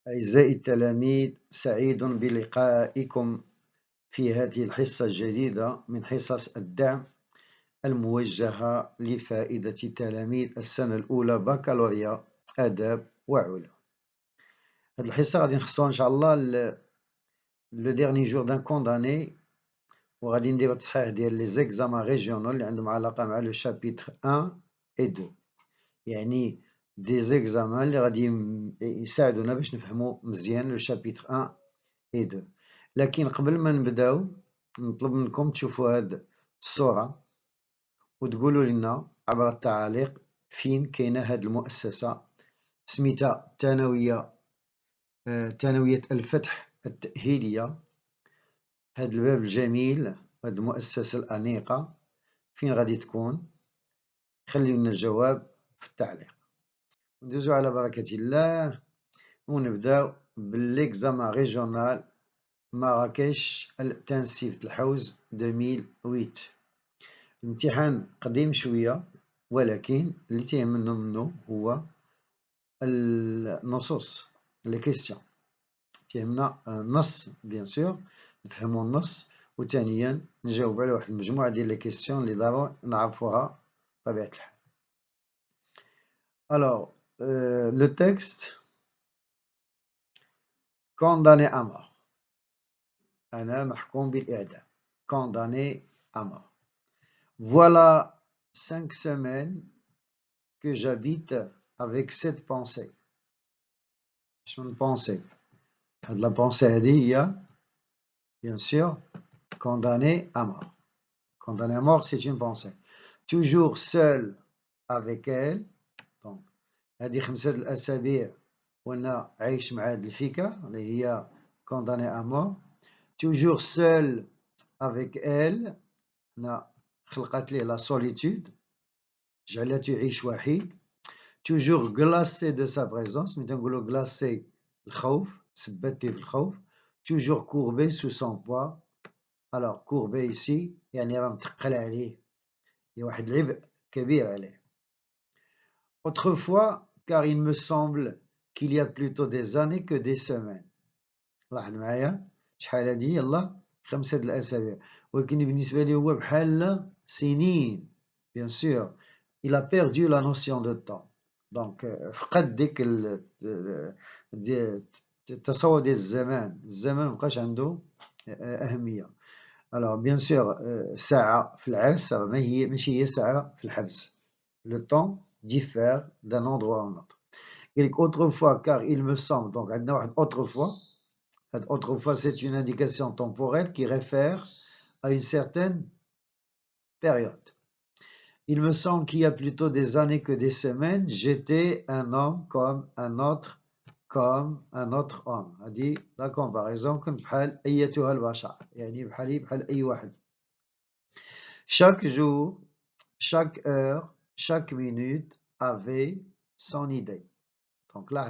أعزائي التلاميذ، سعيد بلقائكم في هذه الحصة الجديدة من حصص الدعم الموجهة لفائدة تلاميذ السنة الأولى بكالوريا آداب وعلوم. هذه الحصة غادي نخصوها إن شاء الله لو ديرني جور دان كونداني، وغادي نديرو التصحيح ديال لي زيكزامان ريجيونال اللي عندهم علاقة مع لو شابيتر 1 و 2، يعني دي زيكزامان اللي غادي يساعدونا باش نفهمو مزيان لو شابيتر 1 و 2. لكن قبل ما نبداو نطلب منكم تشوفوا هاد الصورة وتقولوا لنا عبر التعاليق فين كاينه هاد المؤسسة سميتها ثانوية الفتح التأهيلية. هاد الباب الجميل، هاد المؤسسة الأنيقة فين غادي تكون؟ خليو لنا الجواب في التعليق. ندوزو على بركة الله ونبداو بالإكزامان ريجيونال مراكش التنسيق الحوز 2008. الامتحان قديم شوية، ولكن اللي تيهمنا منه هو النصوص، لي كيستيون. تيهمنا النص بيان سور، نفهمو النص، وثانيا نجاوب على واحد المجموعة ديال لي كيستيون اللي ضروري نعرفوها بطبيعة الحال. Alors, le texte condamné à mort. أنا محكوم بالإعدام. Condamné à mort. Voilà 5 semaines que j'habite avec cette pensée. شنو البونسي؟ هاد لا بونسي هادي هي bien sûr condamné à mort. Condamné à mort, c'est une pensée. Toujours seul avec elle. Donc هادي 5 الأسابيع وأنا عايش مع هاد الفكرة اللي هي condamné à mort. Toujours seul avec elle. هنا خلقت ليه لا solitude، جعلته يعيش وحيد. toujours glacé de sa présence، ملي تنقولو glacé الخوف، تثبت ليه في الخوف. toujours courbé sous son poids. alors courbé ici يعني راه مثقل عليه، هي واحد العبء كبير عليه. autrefois car il me semble qu'il y a plutôt des années que des semaines. لاحظ معايا شحال هادي؟ يلا 5 الأسابيع، ولكن بالنسبة ليه هو بحال سنين. bien sûr il a perdu la notion de temps. donc فقد ديك التصور ديال الزمان مبقاش عنده أهمية. alors bien sûr ساعة في العرس ماشي هي ساعة في الحبس. le temps diffère d'un endroit à un autre. et autrefois car il me semble، donc عندنا واحد autrefois. Autrefois, c'est une indication temporelle qui réfère à une certaine période. Il me semble qu'il y a plutôt des années que des semaines, j'étais un homme comme un autre homme. A dit la comparaison كنت بحال أيتها البشر، يعني بحالي بحال أي واحد. Chaque jour, chaque heure, chaque minute avait son idée. Donc là,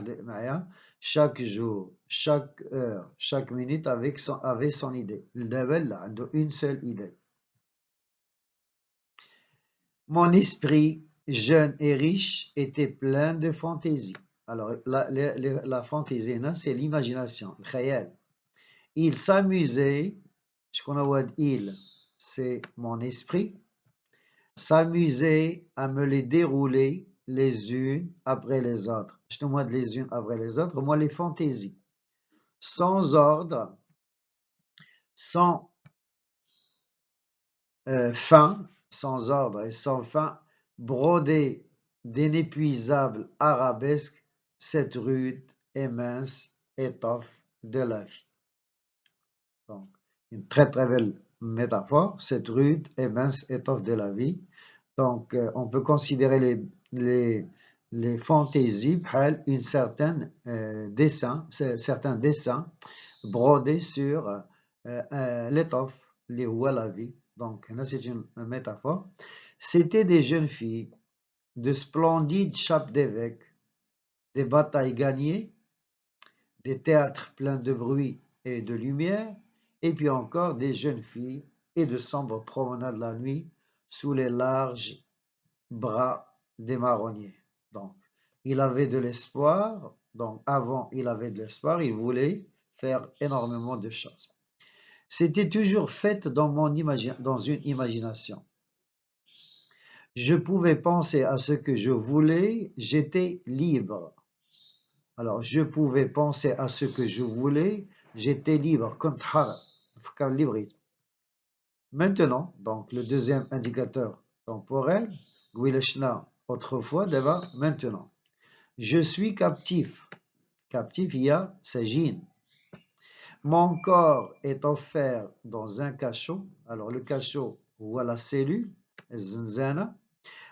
chaque jour, chaque heure, chaque minute avait son idée. دابا لا عنده une seule idée. Mon esprit jeune et riche était plein de fantaisie. Alors la fantaisie, c'est l'imagination, le khayal. Il s'amusait, شكون هو هاد il? C'est mon esprit. S'amusait à me les dérouler les unes après les autres. شنو هما les unes après les autres؟ moi les fantaisies. Sans ordre, sans fin, sans ordre et sans fin, brodé d'inépuisables arabesques cette rude et mince étoffe de la vie. Donc, une très très belle métaphore, cette rude et mince étoffe de la vie. Donc, on peut considérer les fantaisies بحال une certaine certains dessins brodés sur l'étoffe اللي هو la vie. Donc, là, c'est une métaphore. C'étaient des jeunes filles, de splendides chapes d'évêques, des batailles gagnées, des théâtres pleins de bruit et de lumière, et puis encore des jeunes filles et de sombres promenades la nuit sous les larges bras des marronniers. Donc, il avait de l'espoir Donc, avant, il avait de l'espoir, il voulait faire énormément de choses. C'était toujours fait dans une imagination. Je pouvais penser à ce que je voulais, j'étais libre. Alors, je pouvais penser à ce que je voulais, j'étais libre. Librisme. Maintenant, donc le deuxième indicateur temporel, autrefois, d'abord, maintenant. Je suis captif. Captif, il y a Sajin. Mon corps est offert dans un cachot. Alors, le cachot, ou la cellule, Zinzana.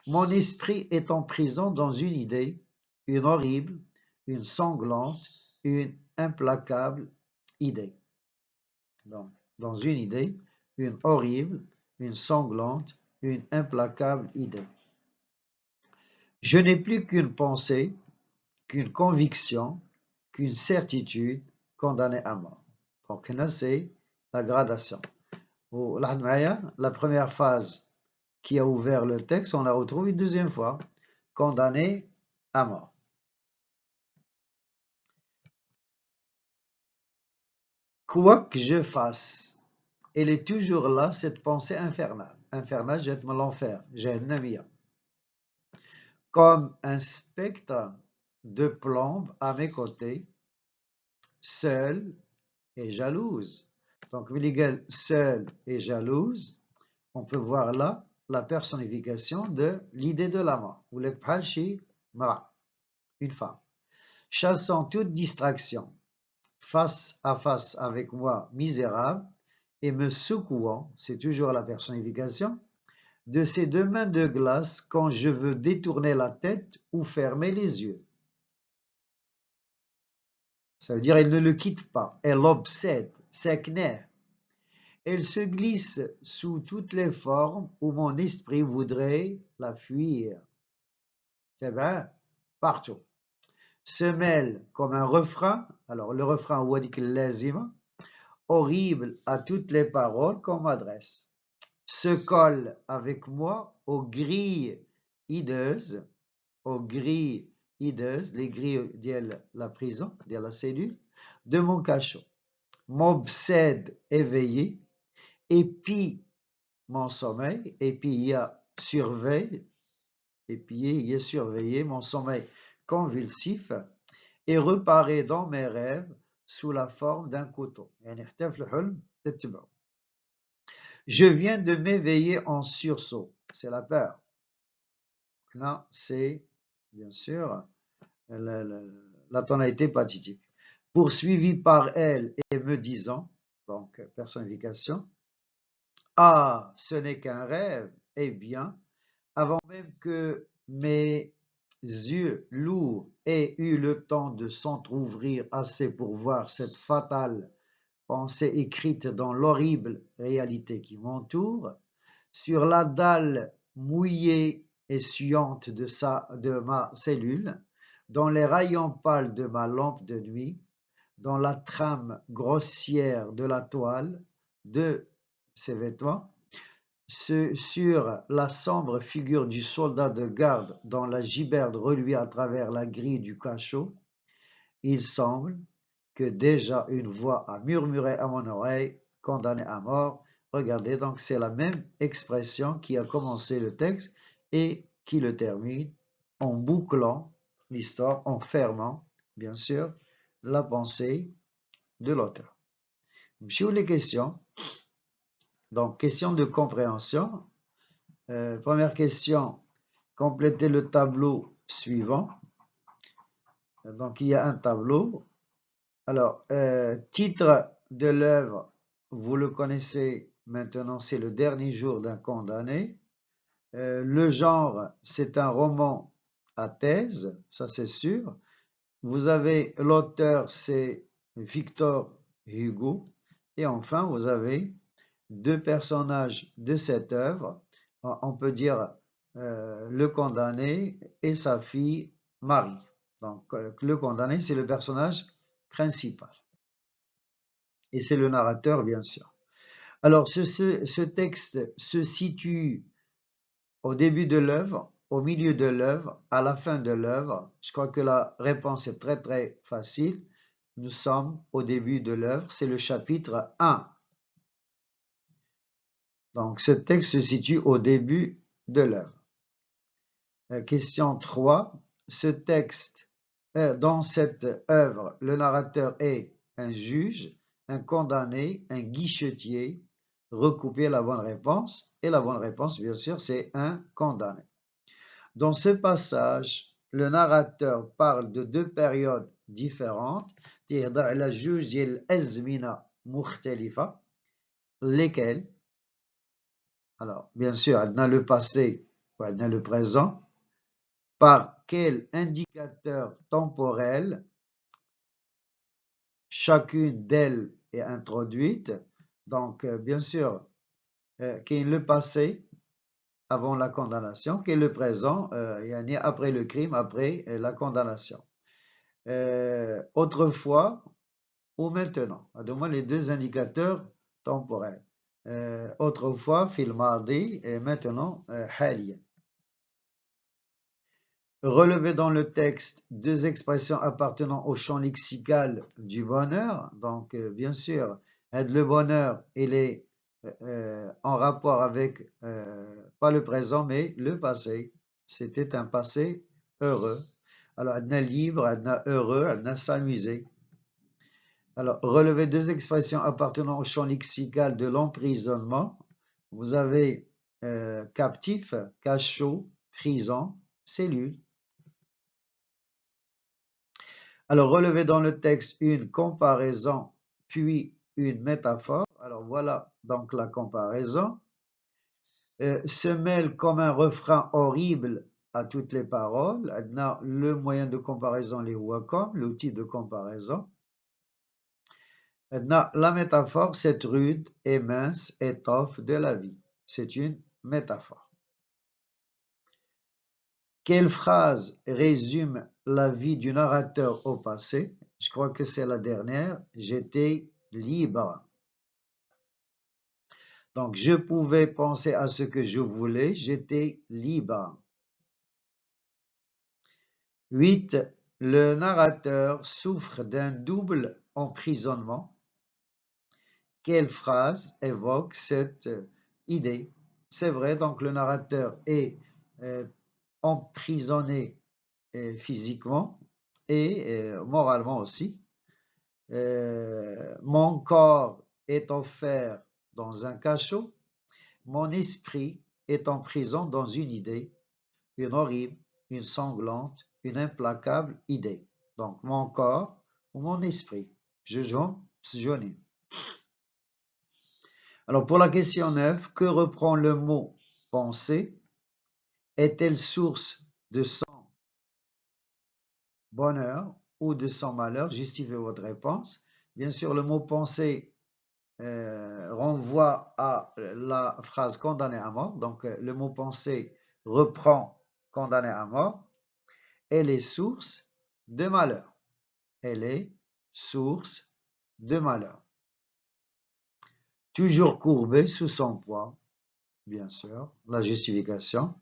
Mon esprit est en prison dans une idée, une horrible, une sanglante, une implacable idée. Donc, dans une idée, une horrible, une sanglante, une implacable idée. Je n'ai plus qu'une pensée, qu'une conviction, qu'une certitude condamnée à mort. Donc là, c'est la gradation. La première phase qui a ouvert le texte, on la retrouve une deuxième fois, condamné à mort. Quoi que je fasse, elle est toujours là, cette pensée infernale. Infernale, jette-moi l'enfer, Jahannamia. Comme un spectre de plombe à mes côtés, seule et jalouse. Donc, Miguel, seule et jalouse, on peut voir là la personnification de l'idée de la mort. Ou une femme. Chassant toute distraction, face à face avec moi misérable, et me secouant, c'est toujours la personnification, de ses deux mains de glace quand je veux détourner la tête ou fermer les yeux. Ça veut dire elle ne le quitte pas, elle l'obsède, s'écnaire. Elle se glisse sous toutes les formes où mon esprit voudrait la fuir. C'est vrai, partout. Se mêle comme un refrain, alors le refrain wadik lazima, horrible à toutes les paroles qu'on m'adresse. Se colle avec moi aux grilles hideuses, les grilles de la prison, de la cellule, de mon cachot. M'obsède éveillé, épie mon sommeil, et puis il y a surveille, surveillé mon sommeil convulsif, et reparaît dans mes rêves sous la forme d'un couteau. Je viens de m'éveiller en sursaut, c'est la peur. Là, c'est bien sûr la tonalité pathétique. Poursuivi par elle et me disant, donc personnification, ah, ce n'est qu'un rêve, eh bien, avant même que mes yeux lourds aient eu le temps de s'entr'ouvrir assez pour voir cette fatale pensée écrite dans l'horrible réalité qui m'entoure, sur la dalle mouillée et suante de ma cellule, dans les rayons pâles de ma lampe de nuit, dans la trame grossière de la toile de ses vêtements, sur la sombre figure du soldat de garde dont la giberde reluit à travers la grille du cachot, il semble que déjà une voix a murmuré à mon oreille, condamné à mort. Regardez, donc c'est la même expression qui a commencé le texte et qui le termine en bouclant l'histoire, en fermant, bien sûr, la pensée de l'auteur. Sur les questions, donc question de compréhension. Première question, complétez le tableau suivant. Donc il y a un tableau. Alors, titre de l'œuvre, vous le connaissez maintenant, c'est Le dernier jour d'un condamné. Le genre, c'est un roman à thèse, ça c'est sûr. Vous avez l'auteur, c'est Victor Hugo. Et enfin, vous avez deux personnages de cette œuvre. On peut dire le condamné et sa fille Marie. Donc, le condamné, c'est le personnage principal. Et c'est le narrateur, bien sûr. Alors, ce texte se situe au début de l'œuvre, au milieu de l'œuvre, à la fin de l'œuvre? Je crois que la réponse est très très facile. Nous sommes au début de l'œuvre, c'est le chapitre 1. Donc ce texte se situe au début de l'œuvre. Question 3. Ce texte, dans cette œuvre, le narrateur est un juge, un condamné, un guichetier. Recoupez la bonne réponse. Et la bonne réponse, bien sûr, c'est un condamné. Dans ce passage, le narrateur parle de deux périodes différentes. Lesquelles? Alors, bien sûr, on a le passé, on a le présent. Par quel indicateur temporel chacune d'elles est introduite? Donc, bien sûr, qui est le passé avant la condamnation, qui est le présent après le crime, après la condamnation. Autrefois ou maintenant, au moins les deux indicateurs temporels. Autrefois, fil mardi, et maintenant, haliyan. Relever dans le texte deux expressions appartenant au champ lexical du bonheur. Donc, bien sûr, le bonheur, il est en rapport avec, pas le présent, mais le passé. C'était un passé heureux. Alors, adna libre, adna heureux, adna s'amuser. Alors, relever deux expressions appartenant au champ lexical de l'emprisonnement. Vous avez captif, cachot, prison, cellule. Alors, relevez dans le texte une comparaison, puis une métaphore. Alors, voilà donc la comparaison. Se mêle comme un refrain horrible à toutes les paroles. Le moyen de comparaison, les comme l'outil de comparaison. La métaphore, cette rude et mince étoffe de la vie. C'est une métaphore. Quelle phrase résume la vie du narrateur au passé? Je crois que c'est la dernière. J'étais libre. Donc, je pouvais penser à ce que je voulais. J'étais libre. 8. Le narrateur souffre d'un double emprisonnement. Quelle phrase évoque cette idée? C'est vrai, donc le narrateur est emprisonné physiquement et moralement aussi. Mon corps est offert dans un cachot, mon esprit est en prison dans une idée, une horrible, une sanglante, une implacable idée. Donc mon corps ou mon esprit. Je joue. Alors pour la question 9, que reprend le mot penser? Est-elle source de son bonheur ou de son malheur? Justifiez votre réponse. Bien sûr, le mot penser renvoie à la phrase condamné à mort. Donc, le mot penser reprend condamné à mort. Elle est source de malheur. Elle est source de malheur. Toujours courbé sous son poids, bien sûr, la justification.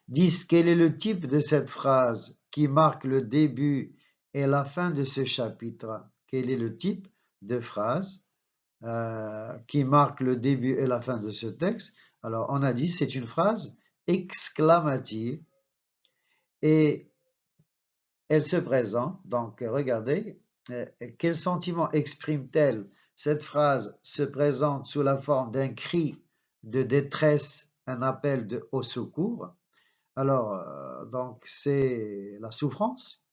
10. Quel est le type de cette phrase qui marque le début et la fin de ce chapitre? Quel est le type de phrase qui marque le début et la fin de ce texte? Alors, on a dit c'est une phrase exclamative et elle se présente. Donc, regardez, quel sentiment exprime-t-elle? Cette phrase se présente sous la forme d'un cri de détresse, un appel au secours. Alors, donc, c'est la souffrance.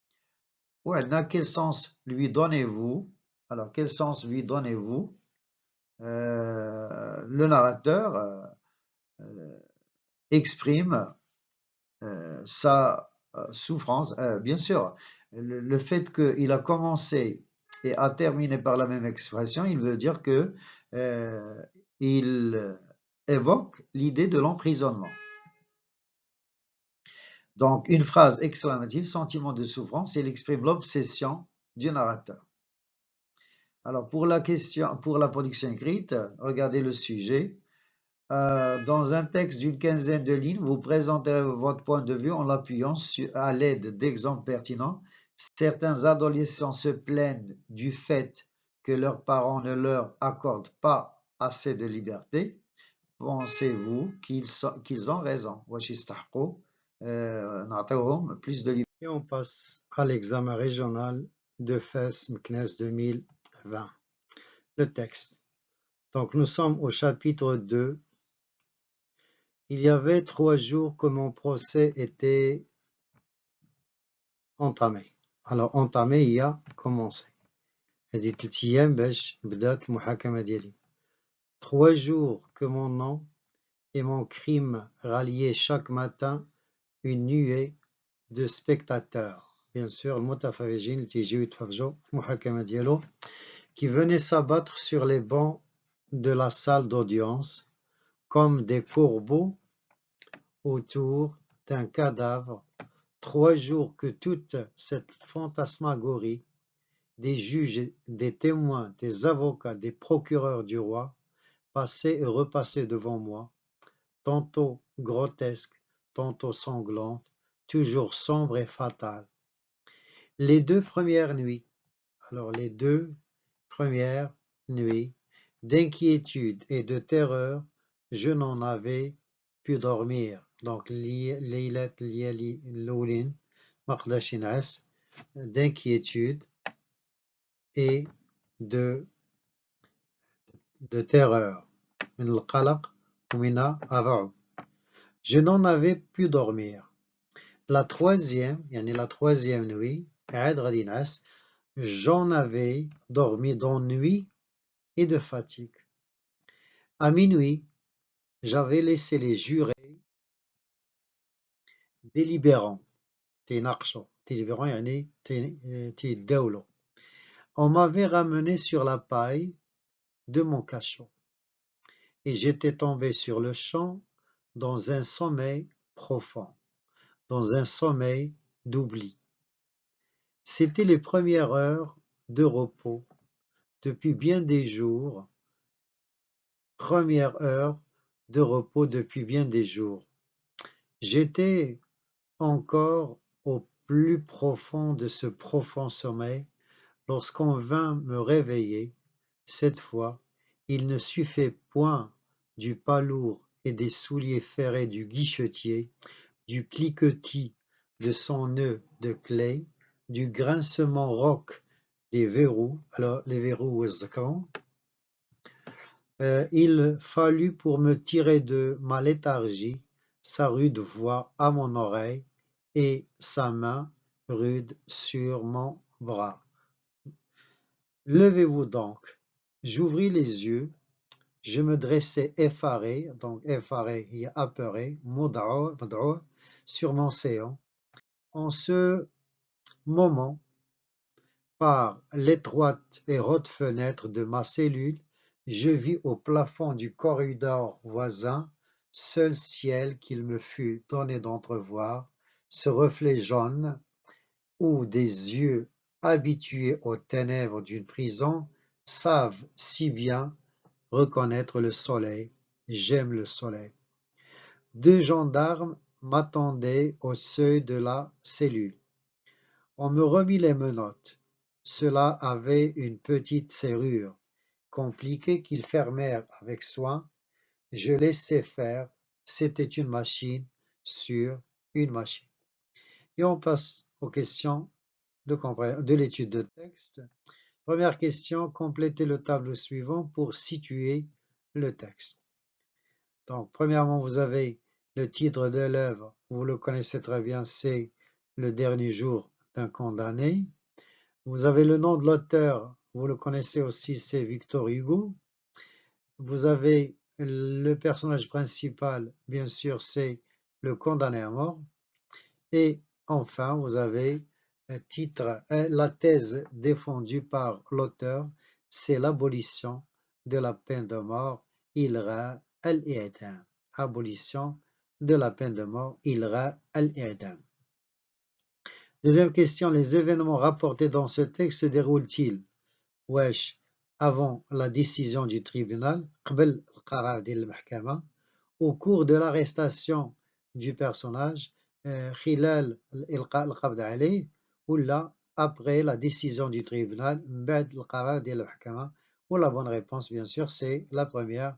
Ouais, quel sens lui donnez-vous? Alors, quel sens lui donnez-vous? Le narrateur exprime sa souffrance. Bien sûr, le fait qu'il a commencé et a terminé par la même expression, il veut dire que il évoque l'idée de l'emprisonnement. Donc, une phrase exclamative, sentiment de souffrance, il exprime l'obsession du narrateur. Alors, pour la question, pour la production écrite, regardez le sujet. Dans un texte d'une quinzaine de lignes, vous présentez votre point de vue en l'appuyant à l'aide d'exemples pertinents. Certains adolescents se plaignent du fait que leurs parents ne leur accordent pas assez de liberté. Pensez-vous qu'ils ont raison? واش يستحقوا نعطيوهم plus de liberté? Et on passe à l'examen régional de Fès Meknès 2020. Le texte. Donc nous sommes au chapitre 2. Il y avait 3 jours que mon procès était entamé. Alors entamé, il a commencé. هذه 3 أيام باش بدات المحاكمة ديالي. 3 jours que mon nom et mon crime ralliaient chaque matin une nuée de spectateurs. Bien sûr, المتفرجين اللي تيجيو يتفرجوا في المحاكمة ديالو qui venaient s'abattre sur les bancs de la salle d'audience comme des corbeaux autour d'un cadavre. 3 jours que toute cette fantasmagorie des juges, des témoins, des avocats, des procureurs du roi passaient et repassaient devant moi, tantôt grotesque, tantôt sanglante, toujours sombre et fatale. Les 2 premières nuits, alors les 2 premières nuits d'inquiétude et de terreur, je n'en avais pu dormir. Donc, ليلة الليالي الأولين ما قدرش ينعس d'inquiétude et de terreur. من القلق ومن الرعب. Je n'en avais pu dormir. La troisième, يعني la troisième nuit, عاد غادي ينعس, j'en avais dormi d'ennui et de fatigue. À minuit, j'avais laissé les jurés délibérants. تيناقشوا. délibérants يعني تيتداولوا. On m'avait ramené sur la paille de mon cachot. Et j'étais tombé sur le champ dans un sommeil profond, dans un sommeil d'oubli. C'était les premières heures de repos depuis bien des jours, première heure de repos depuis bien des jours. J'étais encore au plus profond de ce profond sommeil lorsqu'on vint me réveiller. Cette fois, il ne suffit point du pas lourd et des souliers ferrés du guichetier, du cliquetis de son nœud de clé, du grincement rauque des verrous, alors les verrous il fallut pour me tirer de ma léthargie sa rude voix à mon oreille et sa main rude sur mon bras. Levez-vous donc. J'ouvris les yeux, je me dressai effaré, donc effaré et apeuré, مدعو, sur mon séant. En ce moment, par l'étroite et haute fenêtre de ma cellule, je vis au plafond du corridor voisin, seul ciel qu'il me fut donné d'entrevoir, ce reflet jaune où des yeux habitués aux ténèbres d'une prison savent si bien reconnaître le soleil. J'aime le soleil. 2 gendarmes m'attendaient au seuil de la cellule. On me remit les menottes. Cela avait une petite serrure compliquée qu'ils fermèrent avec soin. Je laissai faire. C'était une machine sur une machine. Et on passe aux questions de l'étude de texte. Première question, complétez le tableau suivant pour situer le texte. Donc, premièrement, vous avez le titre de l'œuvre, vous le connaissez très bien, c'est Le dernier jour d'un condamné. Vous avez le nom de l'auteur, vous le connaissez aussi, c'est Victor Hugo. Vous avez le personnage principal, bien sûr, c'est le condamné à mort. Et enfin, vous avez un titre, la thèse défendue par l'auteur, c'est l'abolition de la peine de mort, إلغاء الإعدام. Abolition de la peine de mort, إلغاء الإعدام. Deuxième question, les événements rapportés dans ce texte se déroulent-ils واش avant la décision du tribunal قبل القرار ديال المحكمة au cours de l'arrestation du personnage, خلال إلقاء القبض عليه ولا après la décision du tribunal بعد القرار ديال المحكمة. Ou la bonne réponse bien sûr c'est la première,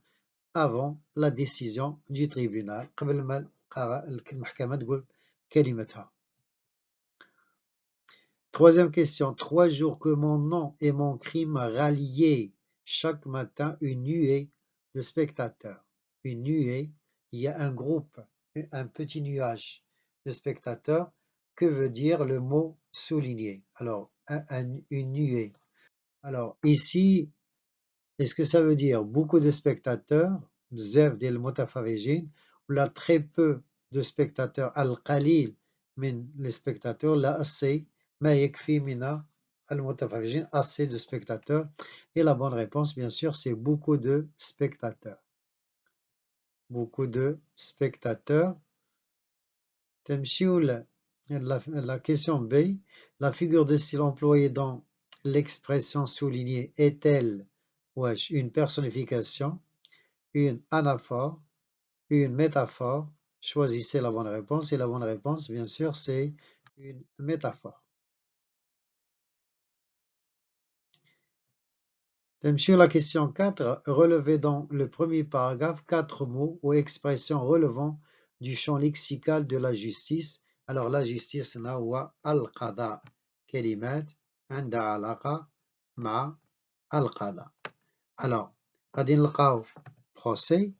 avant la décision du tribunal قبل ما المحكمة تقول كلمتها. Troisième question. 3 jours que mon nom et mon crime ralliaient chaque matin une nuée de spectateurs. Une nuée, il y a un groupe, un petit nuage de spectateurs. Que veut dire le mot souligné? Alors, une nuée. Alors, ici, est-ce que ça veut dire beaucoup de spectateurs, bzaf ديال المتفرجين, ou là très peu de spectateurs, al-qalil min les spectateurs, là assez, ما يكفي من المتفرجين, assez de spectateurs. Et la bonne réponse, bien sûr, c'est beaucoup de spectateurs. Beaucoup de spectateurs. La question B, la figure de style employée dans l'expression soulignée est-elle une personnification, une anaphore, une métaphore? Choisissez la bonne réponse et la bonne réponse, bien sûr, c'est une métaphore. Sur la question 4, relevez dans le premier paragraphe 4 mots ou expressions relevant du champ lexical de la justice. Alors la justice, هنا هو القضاء. كلمات عندها علاقة مع القضاء. Alors, غادي نلقاو procès,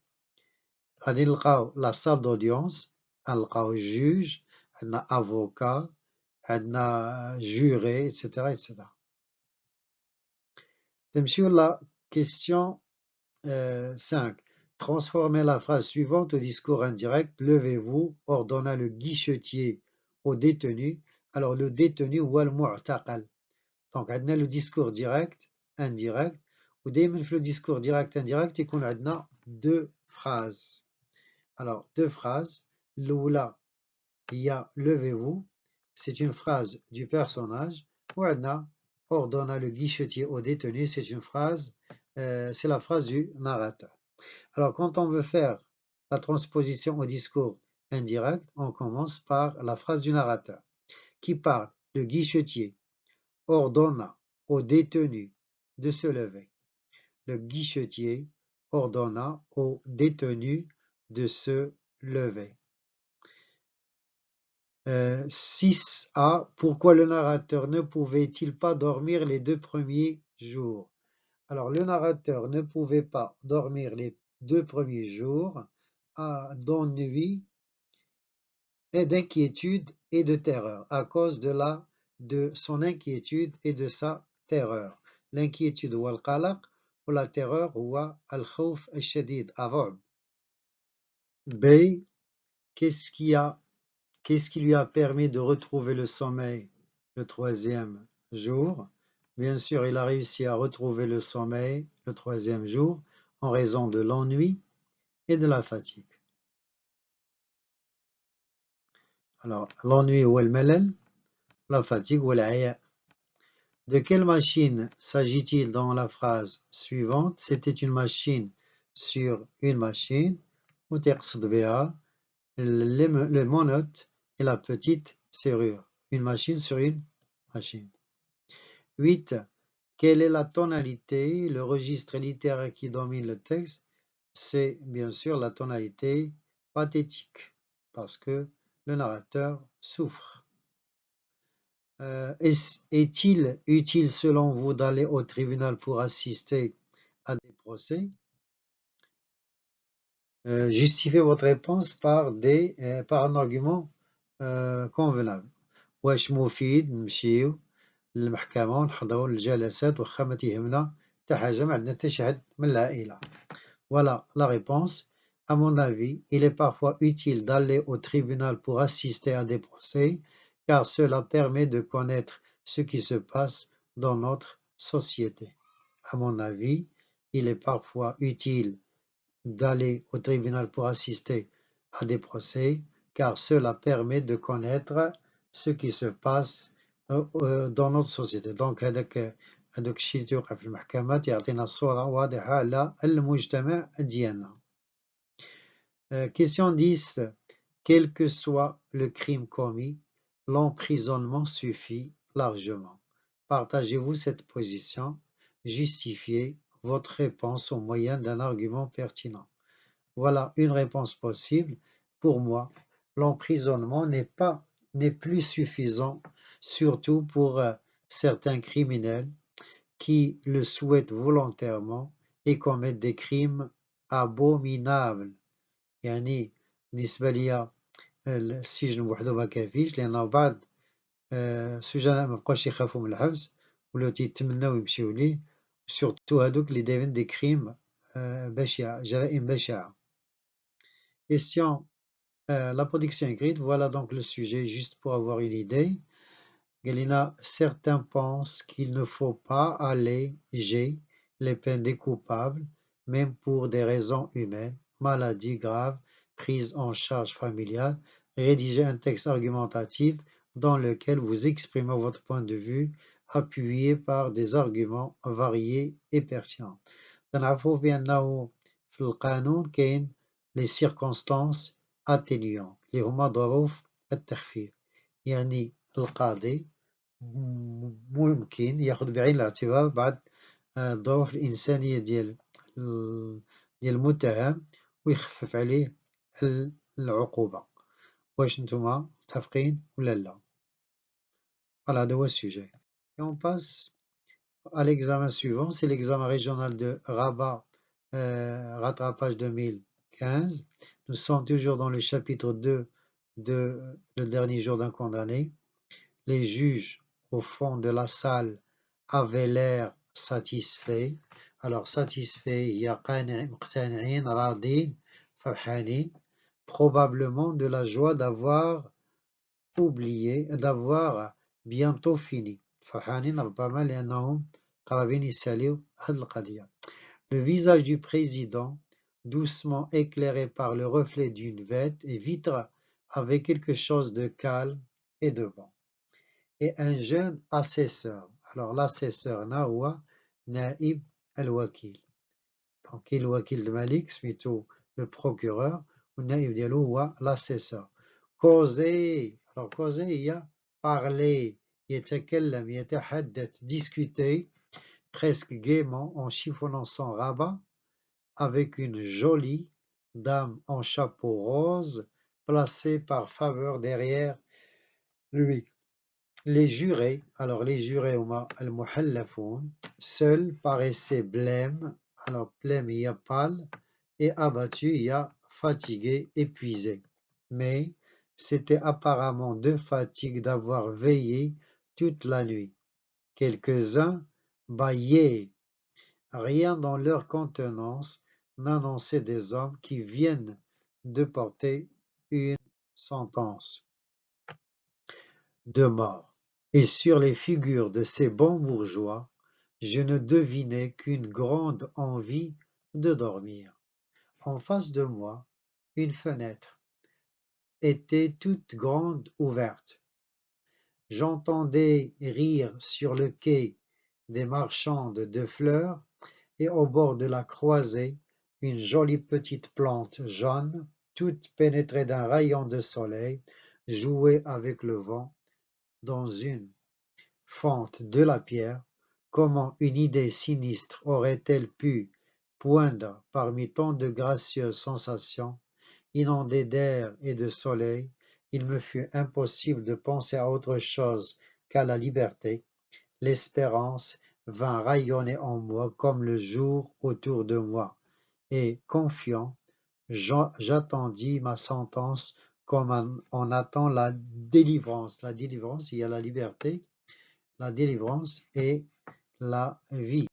غادي نلقاو la salle d'audience, غنلقاو juge, عندنا avocat, عندنا juré, etc. etc. Sur la question 5. Transformez la phrase suivante au discours indirect. Levez-vous, ordonna le guichetier au détenu. Alors le détenu ou le mu'taqal. Donc on a le discours direct, indirect. Ou دايما في le discours direct, indirect, يكون عندنا deux phrases. Alors deux phrases. الأولى هي levez-vous. C'est une phrase du personnage. Ou عندنا ordonna le guichetier au détenu. C'est une phrase, c'est la phrase du narrateur. Alors, quand on veut faire la transposition au discours indirect, on commence par la phrase du narrateur qui parle. Le guichetier ordonna au détenu de se lever. Le guichetier ordonna au détenu de se lever. 6a. Pourquoi le narrateur ne pouvait-il pas dormir les 2 premiers jours? Alors, le narrateur ne pouvait pas dormir les 2 premiers jours d'ennui et d'inquiétude et de terreur à cause de son inquiétude et de sa terreur. L'inquiétude ou al-qalaq ou la terreur ou al-khawf al-shadid, الرعب. B. Qu'est-ce qui lui a permis de retrouver le sommeil le 3e jour? Bien sûr, il a réussi à retrouver le sommeil le 3e jour en raison de l'ennui et de la fatigue. Alors, l'ennui ou الملل, la fatigue ou العياء. De quelle machine s'agit-il dans la phrase suivante? C'était une machine sur une machine. وتقصد بها le monote et la petite serrure. Une machine sur une machine. 8. Quelle est la tonalité, le registre littéraire qui domine le texte? C'est bien sûr la tonalité pathétique, parce que le narrateur souffre. Est-il utile selon vous d'aller au tribunal pour assister à des procès? Justifiez votre réponse par un argument convenable. واش مفيد نمشيو للمحكمة ونحضروا الجلسات وخا ما تيهمنا حتى حاجة ما عندنا حتى شي حد من العائلة. Voilà la réponse. À mon avis, il est parfois utile d'aller au tribunal pour assister à des procès, car cela permet de connaître ce qui se passe dans notre société. À mon avis, il est parfois utile d'aller au tribunal pour assister à des procès, car cela permet de connaître ce qui se passe dans notre société. Donc هذاك الشيء اللي توقع في المحكمة يعطينا صورة واضحة على المجتمع ديالنا. Question 10. Quel que soit le crime commis, l'emprisonnement suffit largement. Partagez-vous cette position? Justifiez votre réponse au moyen d'un argument pertinent. Voilà une réponse possible. Pour moi, l'emprisonnement n'est plus suffisant, surtout pour certains criminels qui le souhaitent volontairement et commettent des crimes abominables. يعني بالنسبة ليا السجن بوحدو ما كافيش، لأن بعض السجناء مبقاوش يخافو من الحبس ولاو تيتمناو يمشيو ليه، سورتو هادوك اللي دايرين دي كريم بشعة، جرائم بشعة. Question, la production écrite, voilà donc le sujet juste pour avoir une idée. Galina, certains pensent qu'il ne faut pas alléger les peines des coupables, même pour des raisons humaines, maladies graves, prise en charge familiale. Rédigez un texte argumentatif dans lequel vous exprimez votre point de vue, appuyé par des arguments variés et pertinents. نعرفوا بأنه في القانون كاين les circonstances atténuantes اللي هما ظروف التخفيف، يعني القاضي ممكن ياخذ بعين الاعتبار بعض الظروف الإنسانية ديال المتهم ويخفف عليه العقوبة. واش نتوما متفقين ولا لا؟ Voilà, هذا هو السوجي. Et on passe à l'examen suivant, c'est l'examen régional de Rabat, rattrapage 2015. Nous sommes toujours dans le chapitre 2 de Le dernier jour d'un condamné. Les juges au fond de la salle avaient l'air satisfaits. Alors satisfaits, il y a مقتنعين, راضين, فرحانين, probablement de la joie d'avoir oublié, d'avoir bientôt fini. فرحانين ربما لأنهم قرابين يساليو هاد القضية. Le visage du président, doucement éclairé par le reflet d'une vitre, avait quelque chose de calme et de bon. Et un jeune assesseur. Alors l'assesseur هو نائب الوكيل. Donc الوكيل الملك سميتو le procureur والنائب ديالو هو l'assesseur. Causer. Alors causer هي parler, يتكلم, يتحدث, discuter, presque gaiement en chiffonnant son rabat avec une jolie dame en chapeau rose placée par faveur derrière lui. Les jurés, alors les jurés al-muhallafoun, seuls paraissaient blêmes, alors blême il y a pâle, et abattu il y a fatigué, épuisé. Mais c'était apparemment de fatigue d'avoir veillé toute la nuit. Quelques-uns bâillaient. Rien dans leur contenance n'annonçait des hommes qui viennent de porter une sentence de mort. Et sur les figures de ces bons bourgeois, je ne devinais qu'une grande envie de dormir. En face de moi, une fenêtre était toute grande ouverte. J'entendais rire sur le quai des marchandes de fleurs et au bord de la croisée, une jolie petite plante jaune, toute pénétrée d'un rayon de soleil, jouait avec le vent dans une fente de la pierre. Comment une idée sinistre aurait-elle pu poindre parmi tant de gracieuses sensations? Inondé d'air et de soleil, il me fut impossible de penser à autre chose qu'à la liberté. L'espérance vint rayonner en moi comme le jour autour de moi, et confiant, j'attendis ma sentence comme on attend la délivrance. La délivrance, il y a la liberté, la délivrance et la vie.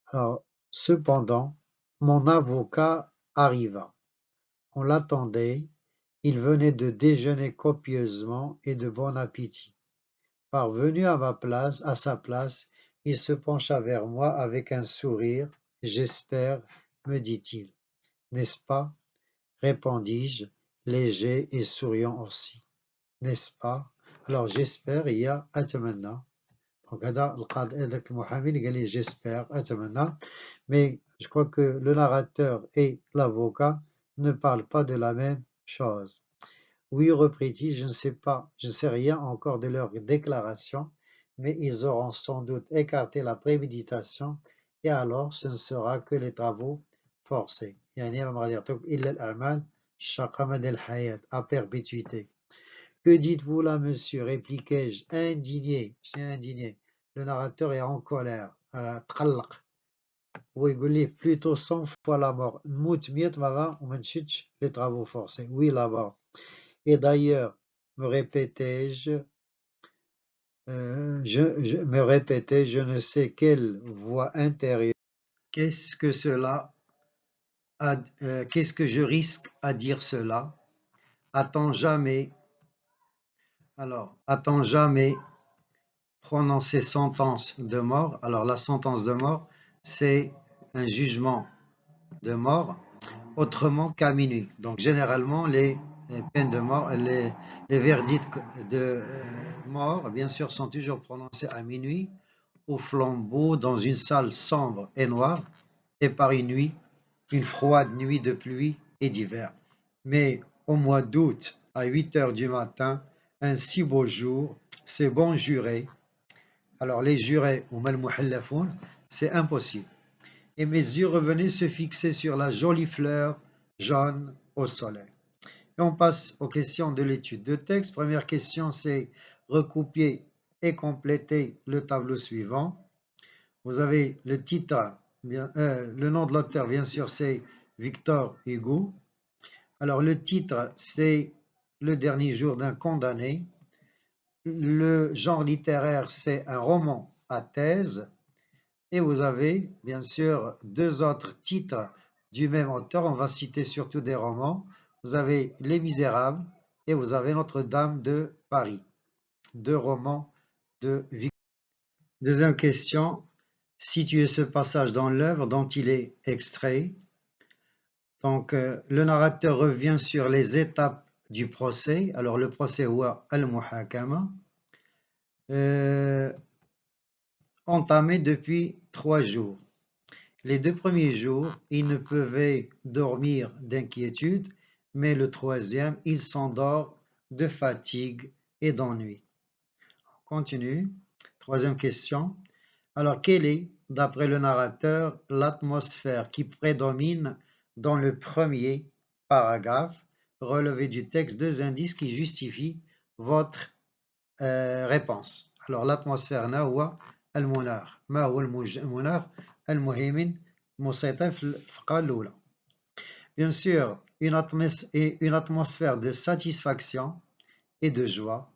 Alors, cependant, mon avocat arriva. On l'attendait, il venait de déjeuner copieusement et de bon appétit. Parvenu à sa place, il se pencha vers moi avec un sourire. J'espère, me dit-il. N'est-ce pas? Répondis-je, léger et souriant aussi. N'est-ce pas? Alors j'espère, il y a أتمنى. Donc هذا المحامي اللي قال لي j'espère أتمنى. Mais je crois que le narrateur et l'avocat ne parlent pas de la même chose. Oui, reprit-il, je ne sais pas, je ne sais rien encore de leur déclaration, mais ils auront sans doute écarté la préméditation, et alors ce ne sera que les travaux forcés. يعني ما غادي يعطيوك إلا الأعمال الشاقة مدى الحياة à perpétuité. Que dites-vous là, monsieur? Répliquai-je, indigné. J'ai indigné. Le narrateur est en colère. تقلق. ويقول لي plutôt 100 fois la mort. نموت 100 مرة وما نشدش les travaux forcés. Oui, la mort. Et d'ailleurs, me répétais-je, je ne sais quelle voix intérieure. Qu'est-ce que qu'est-ce que je risque à dire cela? A-t-on jamais prononcé sentence de mort? Alors la sentence de mort, c'est un jugement de mort autrement qu'à minuit. Donc généralement, les peines de mort, les verdicts de mort, bien sûr, sont toujours prononcés à minuit, au flambeau, dans une salle sombre et noire, et par une froide nuit de pluie et d'hiver. Mais au mois d'août, à 8 heures du matin, un si beau jour, c'est bon jurer. Alors les jurés, ou mal muhallafoun, c'est impossible. Et mes yeux revenaient se fixer sur la jolie fleur jaune au soleil. Et on passe aux questions de l'étude de texte. Première question, c'est recopier et compléter le tableau suivant. Vous avez le titre, le nom de l'auteur, bien sûr, c'est Victor Hugo. Alors le titre, c'est Le dernier jour d'un condamné. Le genre littéraire, c'est un roman à thèse. Et vous avez, bien sûr, deux autres titres du même auteur. On va citer surtout des romans. Vous avez Les Misérables et vous avez Notre-Dame de Paris. Deux romans de Victor. Deuxième question, situez ce passage dans l'œuvre dont il est extrait. Donc, le narrateur revient sur les étapes du procès. Alors, le procès huwa al-muhakama, entamé depuis 3 jours. Les 2 premiers jours, il ne pouvait dormir d'inquiétude, mais le troisième, il s'endort de fatigue et d'ennui. On continue. Troisième question. Alors, quelle est, d'après le narrateur, l'atmosphère qui prédomine dans le premier paragraphe? Relevez du texte 2 indices qui justifient votre réponse. Alors, l'atmosphère, ما هو المناخ؟ ما هو المناخ المهيمن مسيطر في الفقرة الأولى؟ Bien sûr, une atmosphère de satisfaction et de joie.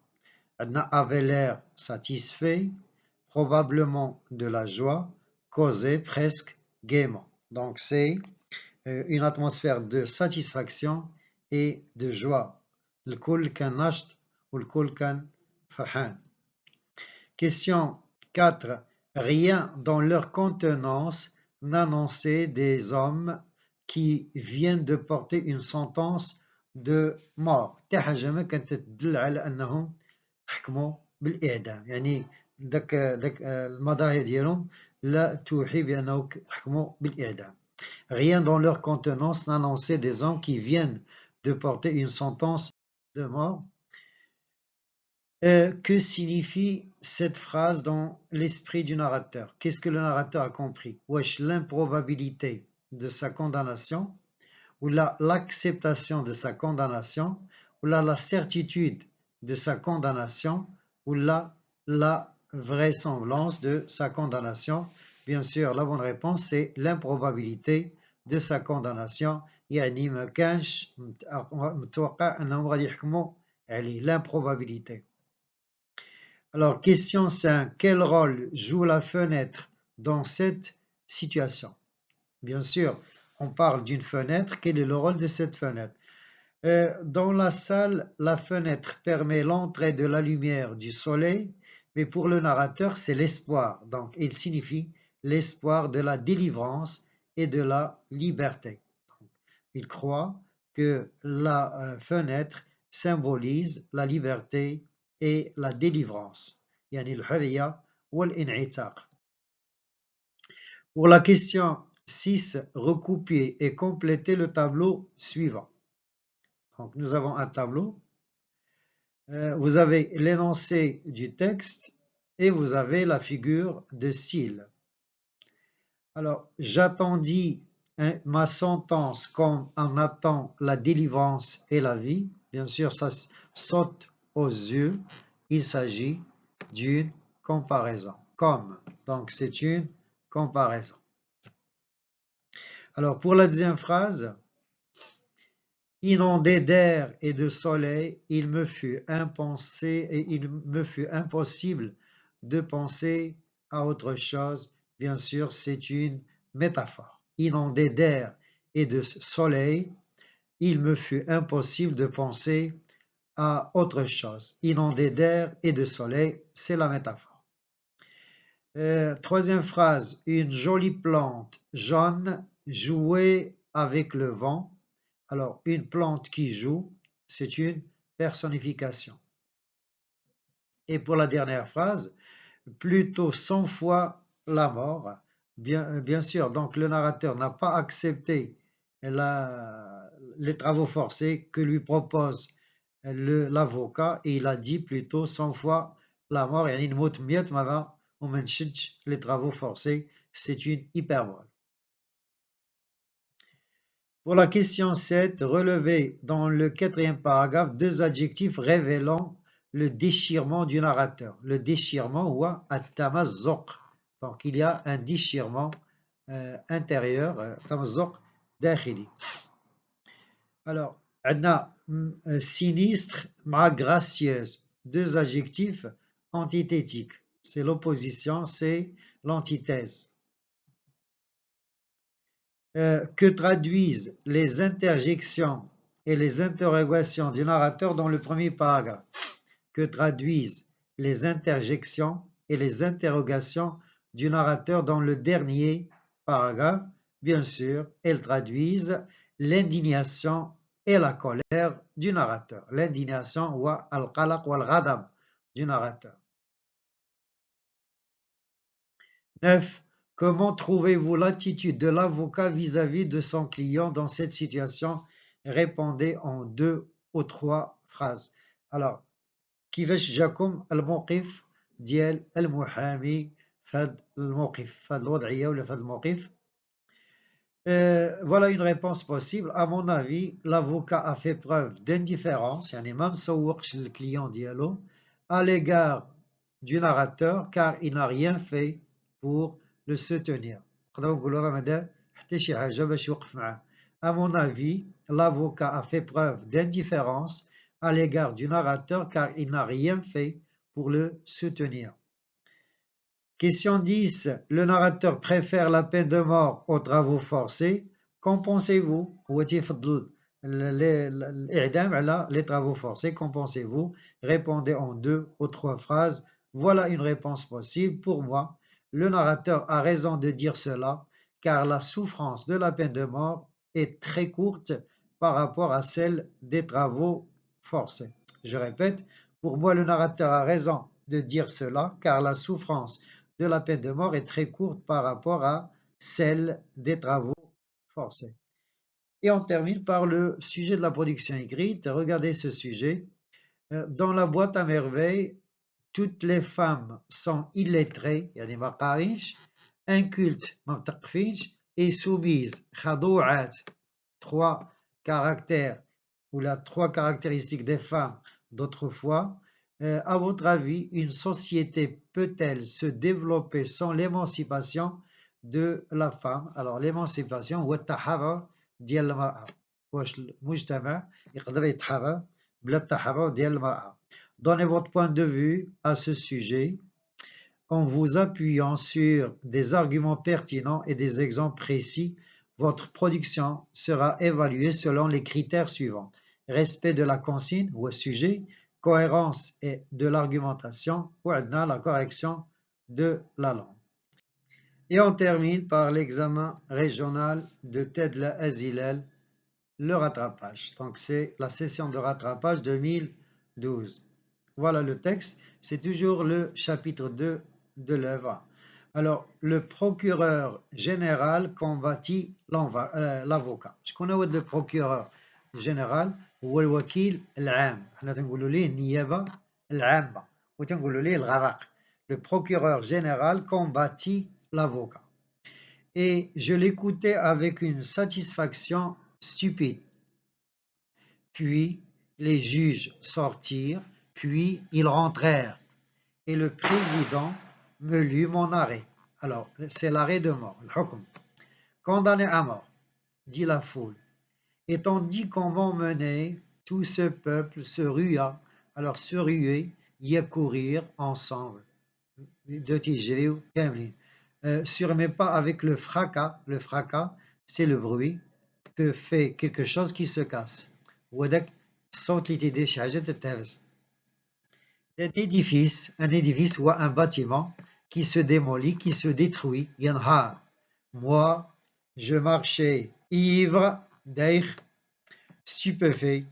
عندنا avait l'air satisfait, probablement de la joie, causée presque gaiement. Donc c'est une atmosphère de satisfaction et de joie. الكل كان نشط والكل كان فرحان. Question 4. Rien dans leur contenance n'annonçait des hommes qui viennent de porter une sentence de mort. حتى حاجة ما كانت تدل على أنهم حكموا بالإعدام. يعني داك المضايا ديالهم لا توحي بأنه حكموا بالإعدام. Rien dans leur contenance n'annonçait des hommes qui viennent de porter une sentence de mort. Que signifie cette phrase dans l'esprit du narrateur? Qu'est-ce que le narrateur a compris? Wesh, l'improbabilité de sa condamnation, ou l'acceptation de sa condamnation, ou la certitude de sa condamnation, ou la vraisemblance de sa condamnation. Bien sûr, la bonne réponse, c'est l'improbabilité de sa condamnation. يعني ما كانش متوقع أنهم غادي يحكموا عليه. L'improbabilité. Alors, question 5. Quel rôle joue la fenêtre dans cette situation? Bien sûr, on parle d'une fenêtre. Quel est le rôle de cette fenêtre? Dans la salle, la fenêtre permet l'entrée de la lumière du soleil, mais pour le narrateur, c'est l'espoir. Donc, il signifie l'espoir de la délivrance et de la liberté. Donc, il croit que la fenêtre symbolise la liberté et la délivrance. يعني الحرية والانعتاق. Pour la question 6. Recopier et compléter le tableau suivant. Donc, nous avons un tableau. Vous avez l'énoncé du texte et vous avez la figure de style. Alors, j'attendis ma sentence comme en attend la délivrance et la vie. Bien sûr, ça saute aux yeux. Il s'agit d'une comparaison. Comme, donc c'est une comparaison. Alors, pour la deuxième phrase, inondé d'air et de soleil, il me fut impossible de penser à autre chose. Bien sûr, c'est une métaphore. Inondé d'air et de soleil, il me fut impossible de penser à autre chose. Inondé d'air et de soleil, c'est la métaphore. Troisième phrase, une jolie plante jaune jouait avec le vent. Alors, une plante qui joue, c'est une personnification. Et pour la dernière phrase, plutôt 100 fois la mort. Bien sûr, donc le narrateur n'a pas accepté les travaux forcés que lui propose l'avocat et il a dit plutôt 100 fois la mort. يعني نموت 100 مرة وما نشدش les travaux forcés, c'est une hyperbole. Pour la question 7, relevez dans le 4e paragraphe 2 adjectifs révélant le déchirement du narrateur. Le déchirement ou at-tamazzuq. Donc il y a un déchirement intérieur, tamazzuq dakhili. Alors, on a sinistre, ma gracieuse. 2 adjectifs antithétiques. C'est l'opposition, c'est l'antithèse. Que traduisent les interjections et les interrogations du narrateur dans le premier paragraphe. Que traduisent les interjections et les interrogations du narrateur dans le dernier paragraphe. Bien sûr, elles traduisent l'indignation et la colère du narrateur. L'indignation ou al-qalaq ou al-ghadab du narrateur. 9. Comment trouvez-vous l'attitude de l'avocat vis-à-vis de son client dans cette situation? Répondez en 2 ou 3 phrases. Alors, كيفاش جاكم الموقف ديال المحامي في هذا الموقف في هذه الوضعية ولا في هذا الموقف؟ Voilà une réponse possible. À mon avis, l'avocat a fait preuve d'indifférence, يعني ما مسوقش للكليون ديالو à l'égard du narrateur car il n'a rien fait pour le soutenir. À mon avis, l'avocat a fait preuve d'indifférence à l'égard du narrateur car il n'a rien fait pour le soutenir. Question 10. Le narrateur préfère la peine de mort aux travaux forcés. Qu'en pensez-vous? Les travaux forcés, qu'en pensez-vous? Répondez en 2 ou 3 phrases. Voilà une réponse possible. Pour moi, le narrateur a raison de dire cela, car la souffrance de la peine de mort est très courte par rapport à celle des travaux forcés. Je répète, pour moi, le narrateur a raison de dire cela, car la souffrance de la peine de mort est très courte par rapport à celle des travaux forcés. Et on termine par le sujet de la production écrite. Regardez ce sujet. Dans la boîte à merveilles, toutes les femmes sont illettrées, يعني ما قارينش, incultes, ما مثقفينش, et soumises, خضوعات. 3 caractères ou la 3 caractéristiques des femmes d'autrefois. À votre avis, une société peut-elle se développer sans l'émancipation de la femme? Alors l'émancipation هو التحرر ديال المرأة. واش المجتمع يقدر يتحرر بلا التحرر ديال المرأة؟ Donnez votre point de vue à ce sujet en vous appuyant sur des arguments pertinents et des exemples précis. Votre production sera évaluée selon les critères suivants. Respect de la consigne ou sujet, cohérence et de l'argumentation, ou la correction de la langue. Et on termine par l'examen régional de Tedla Azilel, le rattrapage. Donc c'est la session de rattrapage 2012. Voilà le texte, c'est toujours le chapitre 2 de l'œuvre. Alors, le procureur général combattit l'avocat. شكون هو le procureur général؟ هو الوكيل العام. حنا تنقولوا ليه النيابة العامة وتنقولوا ليه الغرق. Le procureur général combattit l'avocat. Et je l'écoutais avec une satisfaction stupide. Puis les juges sortirent, puis ils rentrèrent. Et le président me lut mon arrêt. Alors, c'est l'arrêt de mort, le hukm. Condamné à mort, dit la foule. Et tandis qu'on m'emmenait, tout ce peuple se rua. Alors, se ruer, y accourir ensemble. Sur mes pas avec le fracas, c'est le bruit que fait quelque chose qui se casse. Un édifice ou un bâtiment qui se démolit, qui se détruit, yanhar. Moi, je marchais ivre, daïr, stupéfait,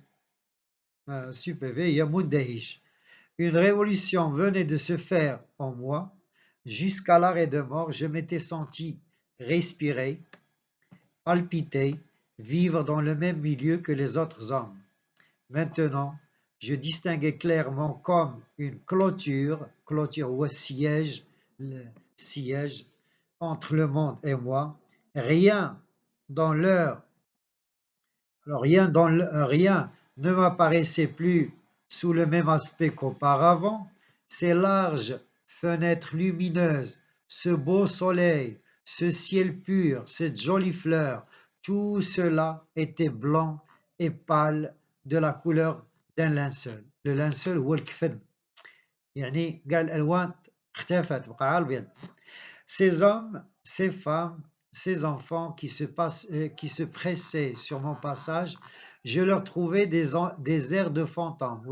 yamouddahish. Une révolution venait de se faire en moi. Jusqu'à l'arrêt de mort, je m'étais senti respirer, palpiter, vivre dans le même milieu que les autres hommes. Maintenant, je distinguais clairement comme une clôture ou siège, le siège entre le monde et moi. Rien ne m'apparaissait plus sous le même aspect qu'auparavant. Ces larges fenêtres lumineuses, ce beau soleil, ce ciel pur, cette jolie fleur, tout cela était blanc et pâle de la couleur d'un linceul. Le linceul هو الكفن. يعني قال الألوان اختفت بقى على البيض. Ces hommes, ces femmes, ces enfants qui se pressaient sur mon passage, je leur trouvais des airs de fantômes.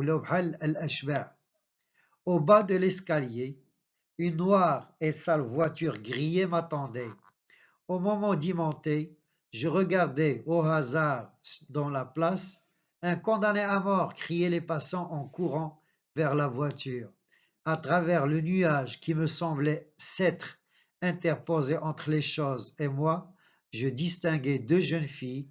Au bas de l'escalier, une noire et sale voiture grillée m'attendait. Au moment d'y monter, je regardais au hasard dans la place. Un condamné à mort, criaient les passants en courant vers la voiture. À travers le nuage qui me semblait s'être interposé entre les choses et moi, je distinguais deux jeunes filles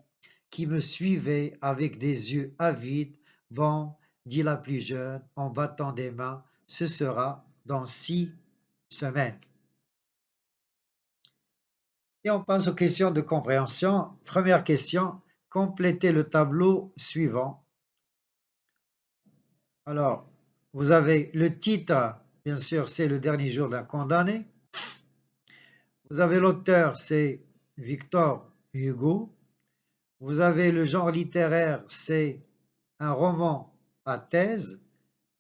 qui me suivaient avec des yeux avides. Bon, dit la plus jeune en battant des mains, ce sera dans 6 semaines. Et on passe aux questions de compréhension. Première question, complétez le tableau suivant. Alors, vous avez le titre, bien sûr, c'est le dernier jour d'un condamné. Vous avez l'auteur, c'est Victor Hugo. Vous avez le genre littéraire, c'est un roman à thèse.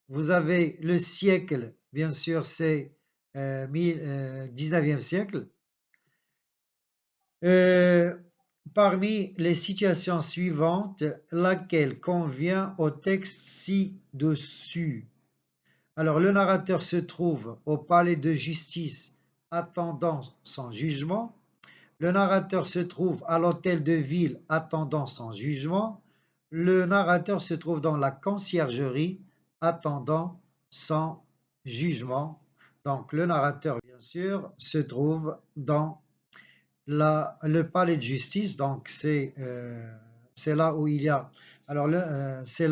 Vous avez le siècle, bien sûr, c'est 19e siècle. Parmi les situations suivantes, laquelle convient au texte ci-dessus? Alors, le narrateur se trouve au palais de justice attendant son jugement. Le narrateur se trouve à l'hôtel de ville attendant son jugement. Le narrateur se trouve dans la conciergerie attendant son jugement. Donc, le narrateur, bien sûr, se trouve dans le palais de justice. Donc, c'est là où il y a... Alors, c'est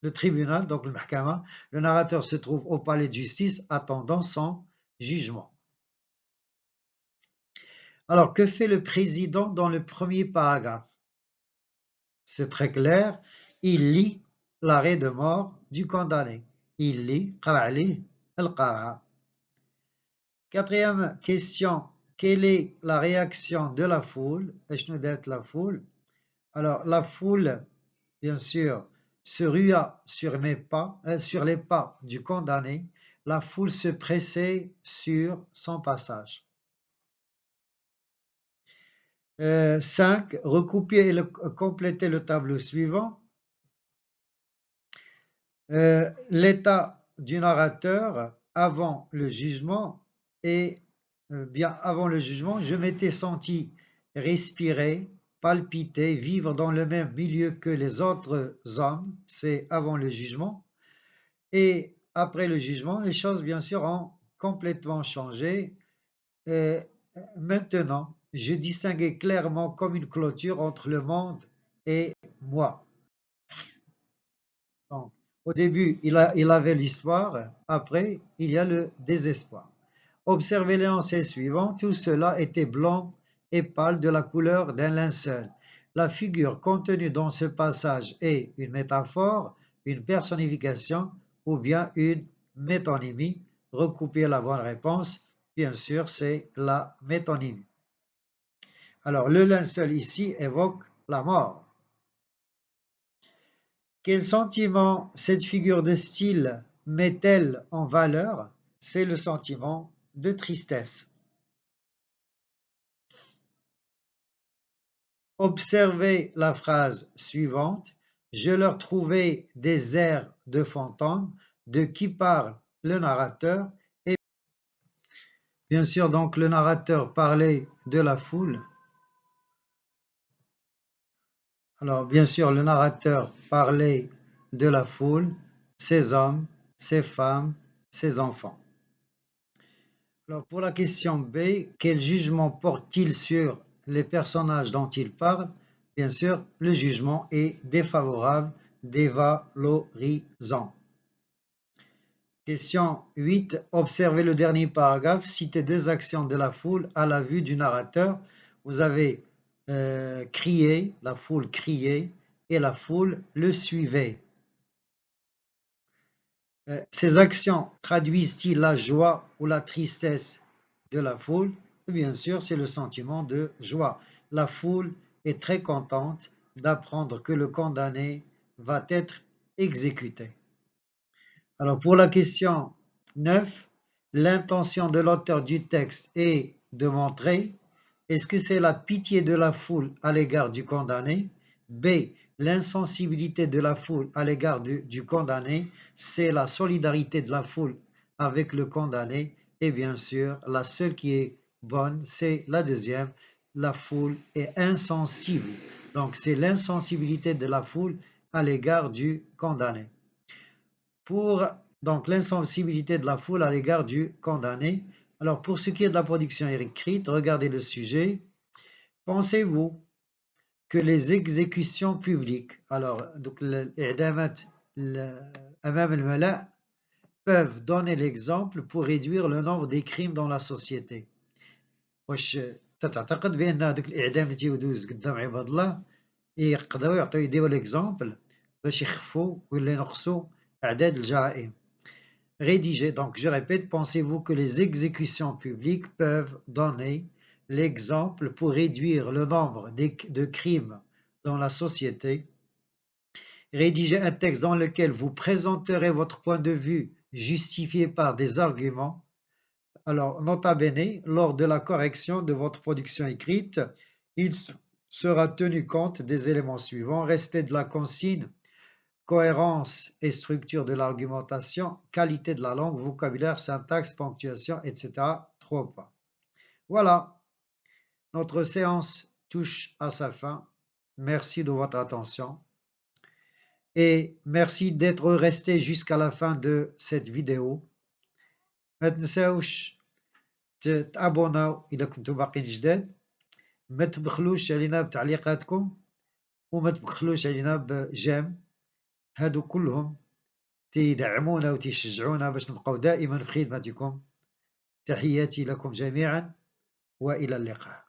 le tribunal, donc le mahkama. Le narrateur se trouve au palais de justice attendant son jugement. Alors, que fait le président dans le premier paragraphe? C'est très clair. Il lit l'arrêt de mort du condamné. Il lit, qara' al-qara'. Quatrième question. Quelle est la réaction de la foule? La foule. Alors, la foule, bien sûr, se rua sur les pas du condamné. La foule se pressait sur son passage. 5. Recopier et compléter le tableau suivant. L'état du narrateur avant le jugement et bien avant le jugement, je m'étais senti respirer, palpiter, vivre dans le même milieu que les autres hommes, c'est avant le jugement. Et après le jugement, les choses bien sûr ont complètement changé. Maintenant, je distinguais clairement comme une clôture entre le monde et moi. Donc, au début, il avait l'histoire, après, il y a le désespoir. Observez les lancers suivants, tout cela était blanc et pâle de la couleur d'un linceul. La figure contenue dans ce passage est une métaphore, une personnification ou bien une métonymie. Recoupez la bonne réponse. Bien sûr, c'est la métonymie. Alors, le linceul ici évoque la mort. Quel sentiment cette figure de style met-elle en valeur? C'est le sentiment de tristesse. Observez la phrase suivante. Je leur trouvais des airs de fantôme. De qui parle le narrateur? Et bien sûr, donc le narrateur parlait de la foule. Alors, bien sûr, le narrateur parlait de la foule, ses hommes, ses femmes, ses enfants. Alors, pour la question B, quel jugement porte-t-il sur les personnages dont il parle? Bien sûr, le jugement est défavorable, dévalorisant. Question 8. Observez le dernier paragraphe. Citez deux actions de la foule à la vue du narrateur. Vous avez crié, la foule criait, et la foule le suivait. Ces actions traduisent-ils la joie ou la tristesse de la foule? Bien sûr, c'est le sentiment de joie. La foule est très contente d'apprendre que le condamné va être exécuté. Alors pour la question 9, l'intention de l'auteur du texte est de montrer, est-ce que c'est la pitié de la foule à l'égard du condamné? B, l'insensibilité de la foule à l'égard du condamné, c'est la solidarité de la foule avec le condamné. Et bien sûr, la seule qui est bonne, c'est la deuxième, la foule est insensible. Donc c'est l'insensibilité de la foule à l'égard du condamné. Pour donc l'insensibilité de la foule à l'égard du condamné. Alors pour ce qui est de la production écrite, regardez le sujet. Pensez-vous que les exécutions publiques, alors donc peuvent donner l'exemple pour réduire le nombre des crimes dans la société? واش تعتقد بان هذوك الاعدام اللي تيدوز قدام عباد الله يقدروا يديروا l'exemple باش يخفوا ولا ينقصوا اعداد الجرائم? Rédigé, donc je répète, pensez-vous que les exécutions publiques peuvent donner l'exemple pour réduire le nombre de crimes dans la société? Rédigez un texte dans lequel vous présenterez votre point de vue justifié par des arguments. Alors, nota bene, lors de la correction de votre production écrite, il sera tenu compte des éléments suivants: respect de la consigne, cohérence et structure de l'argumentation, qualité de la langue, vocabulaire, syntaxe, ponctuation, etc. 3 points. Voilà, notre séance touche à sa fin. Merci de votre attention et merci d'être resté jusqu'à la fin de cette vidéo. ما تنساوش تابوناو إذا كنتم باقيين جداد، ما تبخلوش علينا بتعليقاتكم وما تبخلوش علينا بجيم. هادو كلهم تيدعمونا وتشجعونا باش نبقاو دائما في خدمتكم. تحياتي لكم جميعا وإلى اللقاء.